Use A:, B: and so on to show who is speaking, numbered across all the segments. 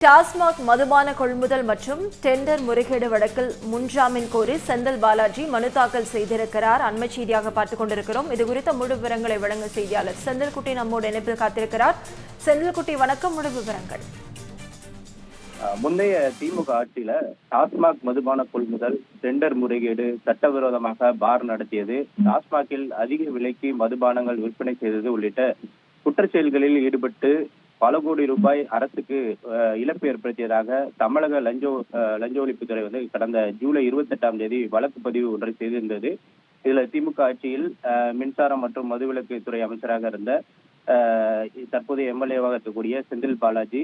A: டாஸ்மாக் மதுபான கொள்முதல் மற்றும் டெண்டர் முறைகேடு வழக்கில் முன்ஜாமீன் கோரி செந்தில் பாலாஜி மனு தாக்கல் செய்திருக்கிறார். அண்மை செய்தியாக பார்த்துக் கொண்டிருக்கிறோம். இது குறித்த முழு விவரங்களை வழங்க செய்தியாளர் செந்தில்குட்டி நம்மோடு இணைப்பில் காத்திருக்கிறார். செந்தில்குட்டி, வணக்கம். முழு விவரங்கள்.
B: முந்தைய திமுக ஆட்சியில டாஸ்மாக் மதுபான கொள்முதல், டெண்டர் முறைகேடு, சட்டவிரோதமாக பார் நடத்தியது, டாஸ்மாகில் அதிக விலைக்கு மதுபானங்கள் விற்பனை செய்தது உள்ளிட்ட குற்றச்செயல்களில் ஈடுபட்டு பல கோடி ரூபாய் அரசுக்கு இழப்பு ஏற்படுத்தியதாக தமிழக லஞ்ச ஒழிப்புத்துறை கடந்த ஜூலை 28ஆம் தேதி வழக்கு பதிவு ஒன்றை செய்திருந்தது. இதுல திமுக ஆட்சியில் மின்சாரம் மற்றும் மதுவிலக்கு துறை அமைச்சராக இருந்த தற்போதைய எம்எல்ஏவாக இருக்கக்கூடிய செந்தில் பாலாஜி,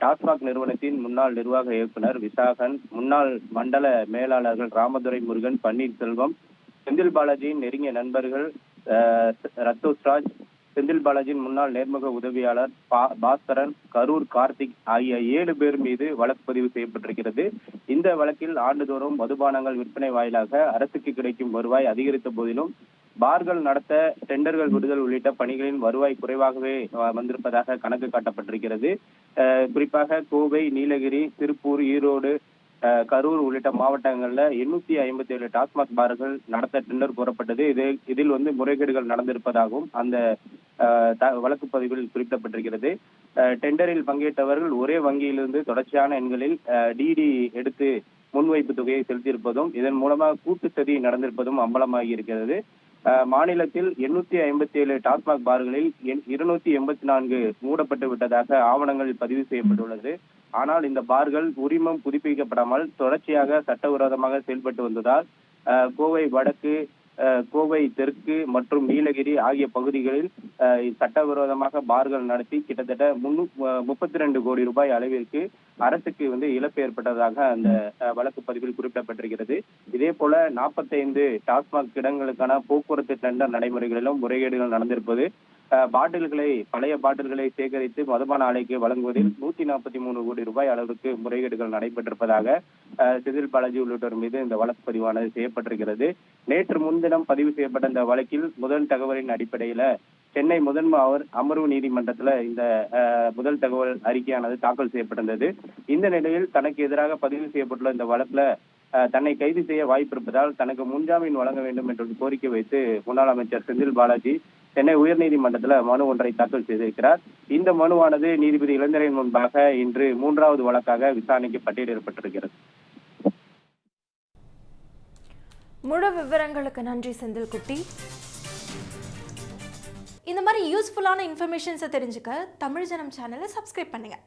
B: டாஸ்மாக் நிறுவனத்தின் முன்னாள் நிர்வாக இயக்குனர் விசாகன், முன்னாள் மண்டல மேலாளர்கள் ராமதுரை முருகன், பன்னீர்செல்வம், செந்தில் பாலாஜியின் நெருங்கிய நண்பர்கள் ரத்தோஸ்ராஜ், செந்தில் பாலாஜியின் முன்னாள் நேர்முக உதவியாளர் பாஸ்கரன், கரூர் கார்த்திக் ஆகிய 7 பேர் மீது வழக்கு பதிவு செய்யப்பட்டிருக்கிறது. இந்த வழக்கில் ஆண்டுதோறும் மதுபானங்கள் விற்பனை வாயிலாக அரசுக்கு கிடைக்கும் வருவாய் அதிகரித்த போதிலும் பார்கள் நடத்த டெண்டர்கள் விடுதல் உள்ளிட்ட பணிகளின் வருவாய் குறைவாகவே வந்திருப்பதாக கணக்கு காட்டப்பட்டிருக்கிறது. குறிப்பாக கோவை, நீலகிரி, திருப்பூர், ஈரோடு, கரூர் உள்ளிட்ட மாவட்டங்கள்ல 857 டாஸ்மாக் பார்கள் நடத்த டெண்டர் கோரப்பட்டது. இதில் முறைகேடுகள் நடந்திருப்பதாகவும் அந்த வழக்கு பதிவில் குறிப்பிடப்பட்டிருக்கிறது. டெண்டரில் பங்கேற்றவர்கள் ஒரே வங்கியிலிருந்து தொடர்ச்சியான எண்களில் டிடி எடுத்து முன்வைப்பு தொகையை செலுத்தியிருப்பதும் இதன் மூலமாக கூட்டு சதி நடந்திருப்பதும் அம்பலமாகி இருக்கிறது. மாநிலத்தில் 857 டாஸ்மாக் பார்களில் 284 மூடப்பட்டு விட்டதாக ஆவணங்களில் பதிவு செய்யப்பட்டுள்ளது. ஆனால் இந்த பார்கள் உரிமம் புதுப்பிக்கப்படாமல் தொடர்ச்சியாக சட்டவிரோதமாக செயல்பட்டு வந்ததால் கோவை வடக்கு, கோவை தெற்கு மற்றும் நீலகிரி ஆகிய பகுதிகளில் சட்டவிரோதமாக பார்கள் நடத்தி கிட்டத்தட்ட 32 கோடி ரூபாய் அளவிற்கு அரசுக்கு இழப்பு ஏற்பட்டதாக அந்த வழக்கு பதிவில் குறிப்பிடப்பட்டிருக்கிறது. இதே போல 45 டாஸ்மாக் இடங்களுக்கான போக்குவரத்து டெண்டர் நடைமுறைகளிலும் முறைகேடுகள் நடந்திருப்பது, பழைய பாட்டில்களை சேகரித்து மதுபான ஆலைக்கு வழங்குவதில் 143 கோடி ரூபாய் அளவிற்கு முறைகேடுகள் நடைபெற்றிருப்பதாக செந்தில் பாலாஜி உள்ளிட்டோர் மீது இந்த வழக்கு பதிவானது செய்யப்பட்டிருக்கிறது. நேற்று முன்தினம் பதிவு செய்யப்பட்ட இந்த வழக்கில் முதல் தகவலின் அடிப்படையில சென்னை முதன்மை அமர்வு நீதிமன்றத்துல இந்த முதல் தகவல் அறிக்கையானது தாக்கல் செய்யப்பட்டிருந்தது. இந்த நிலையில் தனக்கு எதிராக பதிவு செய்யப்பட்டுள்ள இந்த வழக்குல தன்னை கைது செய்ய வாய்ப்பு இருப்பதால் தனக்கு முன்ஜாமீன் வழங்க வேண்டும் என்று கோரிக்கை வைத்து முன்னாள் அமைச்சர் செந்தில் பாலாஜி சென்னை உயர்நீதிமன்றத்துல மனு ஒன்றை தாக்கல் செய்திருக்கிறார். இந்த மனுவானது நீதிபதி இளந்திரையின் முன்பாக இன்று 3வது வழக்காக விசாரணைக்கு பட்டியலிடப்பட்டிருக்கிறது.
A: முழு விவரங்களுக்கு நன்றி செந்தில்குட்டி. இந்த மாதிரி யூஸ்ஃபுல்லான இன்ஃபர்மேஷன்ஸை தெரிஞ்சுக்க தமிழ் ஜனம் சேனலை சப்ஸ்கிரைப் பண்ணுங்க.